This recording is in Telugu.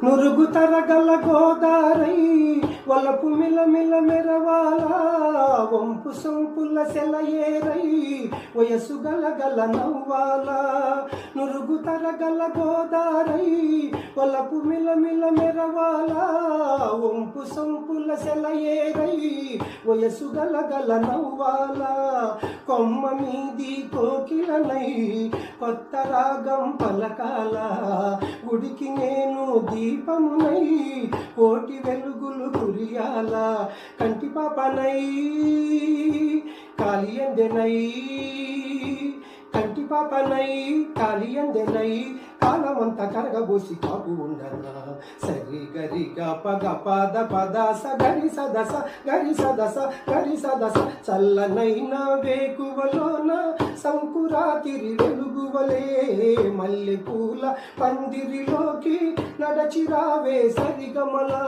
నురుగు తరగల గోదారై వలపు మిలమిల మెరవాలా వంపు సంపుల సెలయేరై వయసు గలగల నవ్వాలా నురుగు తరగల గోదారై వలపు మిలమిల మెరవాలా వంపు సంపుల సెలయేరై వయసు గలగల నవ్వాలా కొమ్మ మీది కోకిలనై కొత్త రాగం పలకాల గుడికి నేను దీపమునై కోటి వెలుగులు కురియాల కంటి పాపనై కాలియందెనై కంటి పాపనై కాలియందెనై కాలమంతా కరగబోసి కాపు ఉండనా సరి గరి పగ పద పద స గరి సదస గరి సదస గరి సదస చల్లనైన వేకువలోన సంకురాతిరి వెలుగువలే మల్లె పూల పందిరిలోకి నడచిరావే సరిగమలా